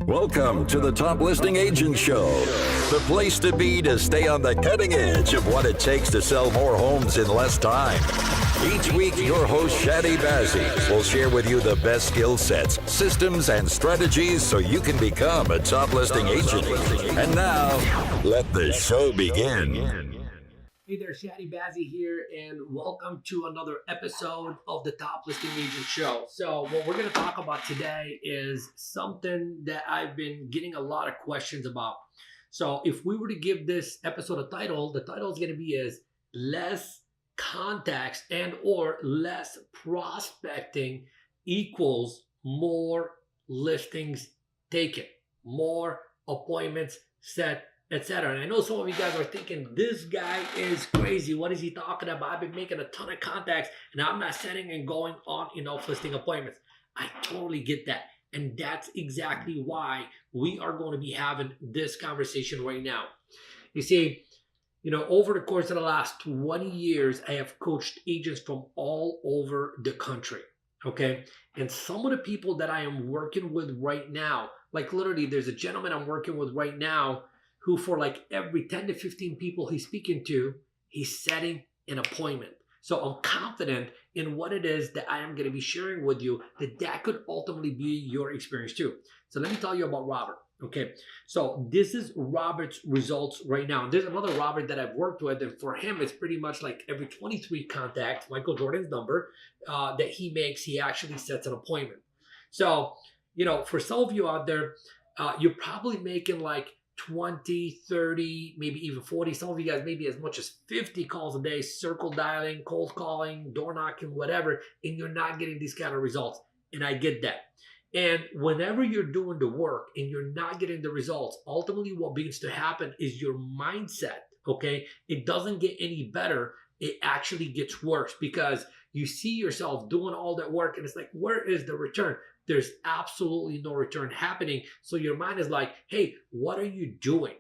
Welcome to the Top Listing Agent Show, the place to be to stay on the cutting edge of what it takes to sell more homes in less time. Each week, your host, Chadi Bazzi, will share with you the best skill sets, systems, and strategies so you can become a top listing agent. And now, let the show begin. Hey there, Chadi Bazzi here, and welcome to another episode of the Top Listing Agent Show. So what we're going to talk about today is something that I've been getting a lot of questions about. So if we were to give this episode a title, the title is going to be is less contacts and or less prospecting equals more listings taken, more appointments set, etc. And I know some of you guys are thinking, this guy is crazy. What is he talking about? I've been making a ton of contacts and I'm not setting and going on enough listing appointments. I totally get that. And that's exactly why we are going to be having this conversation right now. You see, over the course of the last 20 years, I have coached agents from all over the country. Okay. And some of the people that I am working with right now, like literally there's a gentleman I'm working with right now who for like every 10 to 15 people he's speaking to, he's setting an appointment. So I'm confident in what it is that I am going to be sharing with you that could ultimately be your experience too. So let me tell you about Robert. Okay, so this is Robert's results right now. There's another Robert that I've worked with, and for him, it's pretty much like every 23 contacts, Michael Jordan's number, that he makes, he actually sets an appointment. So, for some of you out there, you're probably making like 20, 30, maybe even 40. Some of you guys maybe as much as 50 calls a day, circle dialing, cold calling, door knocking, whatever, and you're not getting these kind of results. And I get that. And whenever you're doing the work and you're not getting the results, ultimately what begins to happen is your mindset, okay? It doesn't get any better. It actually gets worse because you see yourself doing all that work and it's like, where is the return? There's absolutely no return happening. So your mind is like, hey, what are you doing?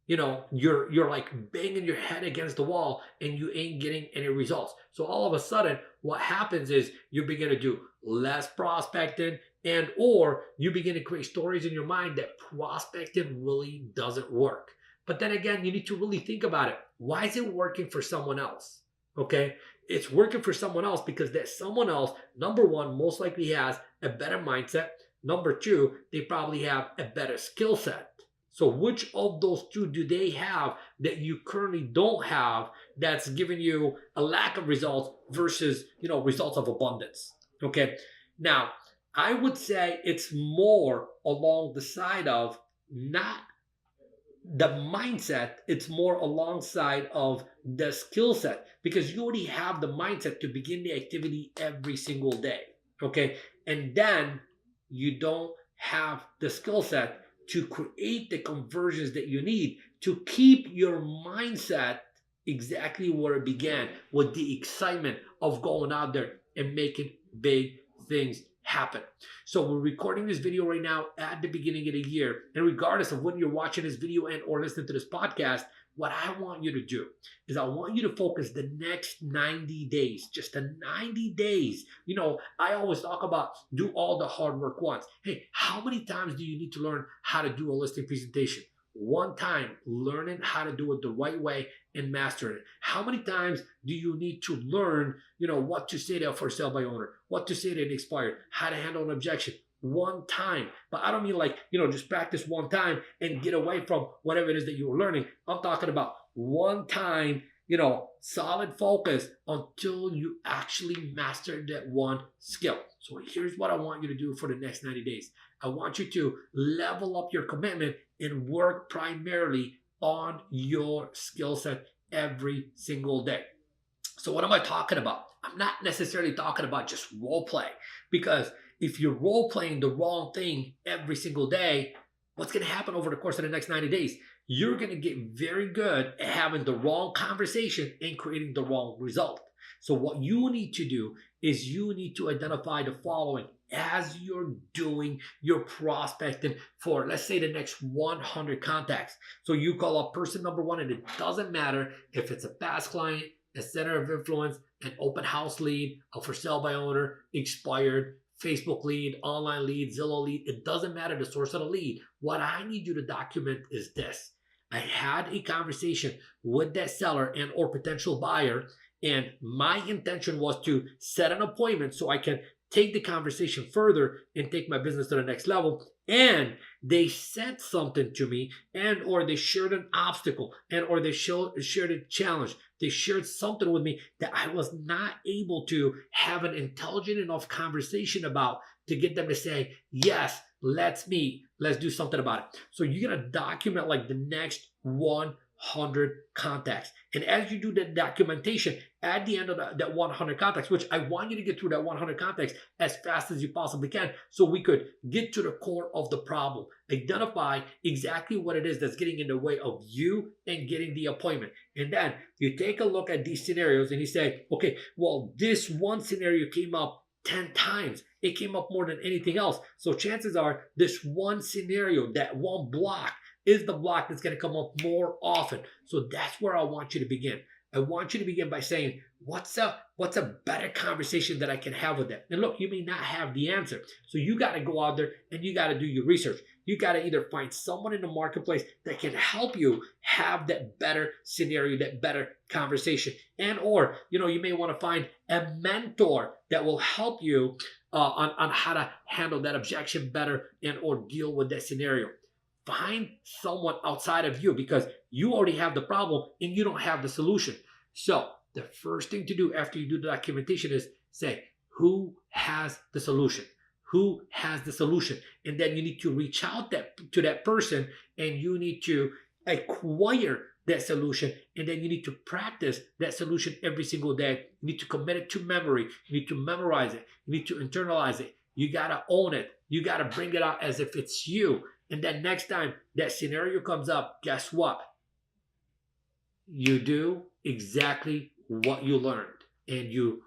You're like banging your head against the wall and you ain't getting any results. So all of a sudden, what happens is you begin to do less prospecting and or you begin to create stories in your mind that prospecting really doesn't work. But then again, you need to really think about it. Why is it working for someone else? Okay, it's working for someone else because that someone else, number one, most likely has a better mindset. Number two, they probably have a better skill set. So which of those two do they have that you currently don't have that's giving you a lack of results versus, results of abundance? Okay, now I would say it's more along the side of not the mindset, it's more alongside of the skill set because you already have the mindset to begin the activity every single day, okay? And then you don't have the skill set to create the conversions that you need to keep your mindset exactly where it began, with the excitement of going out there and making big things happen. So we're recording this video right now at the beginning of the year. And regardless of when you're watching this video and or listening to this podcast, what I want you to do is I want you to focus the next 90 days, just the 90 days. I always talk about do all the hard work once. Hey, how many times do you need to learn how to do a listing presentation? One time, learning how to do it the right way and mastering it. How many times do you need to learn, what to say to a for sale by owner, what to say to an expired, how to handle an objection? One time. But I don't mean like, just practice one time and get away from whatever it is that you were learning. I'm talking about one time, solid focus until you actually master that one skill. So here's what I want you to do for the next 90 days. I want you to level up your commitment and work primarily on your skill set every single day. So what am I talking about? I'm not necessarily talking about just role play, because if you're role playing the wrong thing every single day, what's going to happen over the course of the next 90 days? You're going to get very good at having the wrong conversation and creating the wrong result. So what you need to do is you need to identify the following as you're doing your prospecting for, let's say, the next 100 contacts. So you call up person number one, and it doesn't matter if it's a past client, a center of influence, an open house lead, a for sale by owner, expired, Facebook lead, online lead, Zillow lead. It doesn't matter the source of the lead. What I need you to document is this. I had a conversation with that seller and or potential buyer, and my intention was to set an appointment so I can take the conversation further and take my business to the next level. And they said something to me, and or they shared an obstacle, and or they shared a challenge. They shared something with me that I was not able to have an intelligent enough conversation about to get them to say, yes, let's meet, let's do something about it. So you're going to document like the next 100 contacts. And as you do that documentation, at the end of that 100 contacts, which I want you to get through that 100 contacts as fast as you possibly can, so we could get to the core of the problem, identify exactly what it is that's getting in the way of you and getting the appointment. And then you take a look at these scenarios and you say, okay, well, this one scenario came up 10 times. It came up more than anything else. So chances are this one scenario, that one block, is the block that's going to come up more often. So that's where I want you to begin. I want you to begin by saying, what's a better conversation that I can have with them? And look, you may not have the answer. So you got to go out there and you got to do your research. You got to either find someone in the marketplace that can help you have that better scenario, that better conversation. And or, you may want to find a mentor that will help you on how to handle that objection better and or deal with that scenario. Find someone outside of you because you already have the problem and you don't have the solution. So the first thing to do after you do the documentation is say, who has the solution? Who has the solution? And then you need to reach out to that person and you need to acquire that solution. And then you need to practice that solution every single day. You need to commit it to memory. You need to memorize it. You need to internalize it. You got to own it. You got to bring it out as if it's you. And then next time that scenario comes up, guess what? You do exactly what you learned and you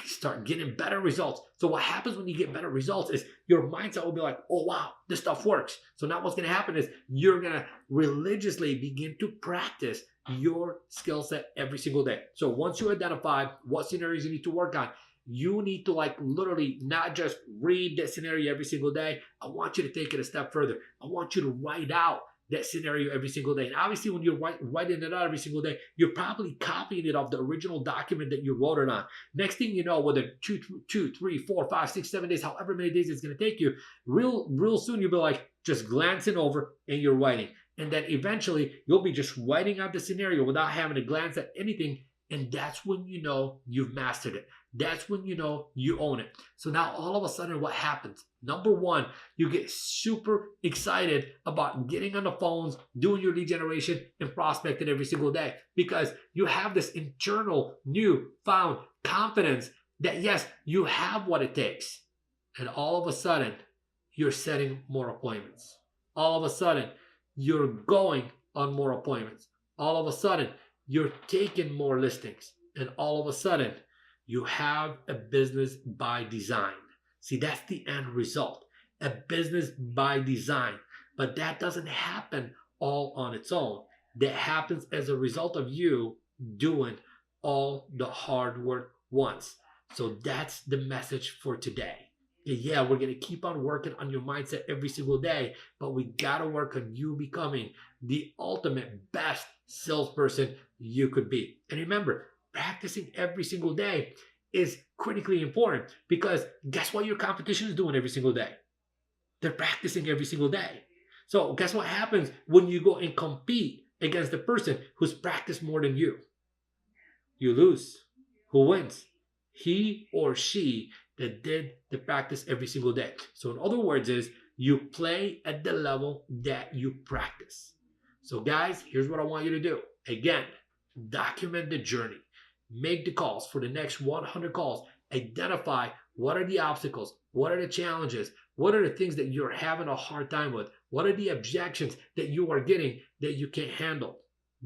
start getting better results. So what happens when you get better results is your mindset will be like, oh, wow, this stuff works. So now what's going to happen is you're going to religiously begin to practice your skill set every single day. So once you identify what scenarios you need to work on, you need to literally not just read that scenario every single day. I want you to take it a step further. I want you to write out that scenario every single day. And obviously when you're writing it out every single day, you're probably copying it off the original document that you wrote it on. Next thing you know, whether 2, 3, 4, 5, 6, 7 days, however many days it's going to take you, real soon you'll be like just glancing over and you're writing. And then eventually you'll be just writing out the scenario without having to glance at anything. And that's when you know you've mastered it. That's when you know you own it. So now all of a sudden what happens? Number one, you get super excited about getting on the phones, doing your lead generation and prospecting every single day because you have this internal newfound confidence that yes, you have what it takes. And all of a sudden, you're setting more appointments. All of a sudden, you're going on more appointments. All of a sudden, you're taking more listings. And all of a sudden, you have a business by design. See, that's the end result. A business by design. But that doesn't happen all on its own. That happens as a result of you doing all the hard work once. So that's the message for today. Yeah, we're going to keep on working on your mindset every single day, but we got to work on you becoming the ultimate best salesperson you could be. And remember, practicing every single day is critically important because guess what your competition is doing every single day? They're practicing every single day. So guess what happens when you go and compete against the person who's practiced more than you? You lose. Who wins? He or she that did the practice every single day. So in other words is you play at the level that you practice. So guys, here's what I want you to do. Again, document the journey. Make the calls for the next 100 calls. Identify what are the obstacles, what are the challenges, what are the things that you're having a hard time with, what are the objections that you are getting that you can't handle.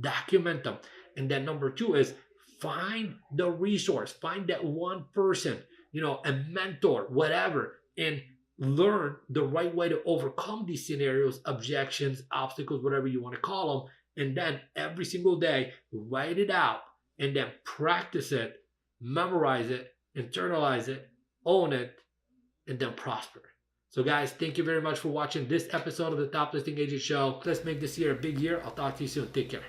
Document them. And then number two is find the resource, find that one person, a mentor, whatever, and learn the right way to overcome these scenarios, objections, obstacles, whatever you want to call them. And then every single day, write it out and then practice it, memorize it, internalize it, own it, and then prosper. So guys, thank you very much for watching this episode of the Top Listing Agent Show. Let's make this year a big year. I'll talk to you soon. Take care.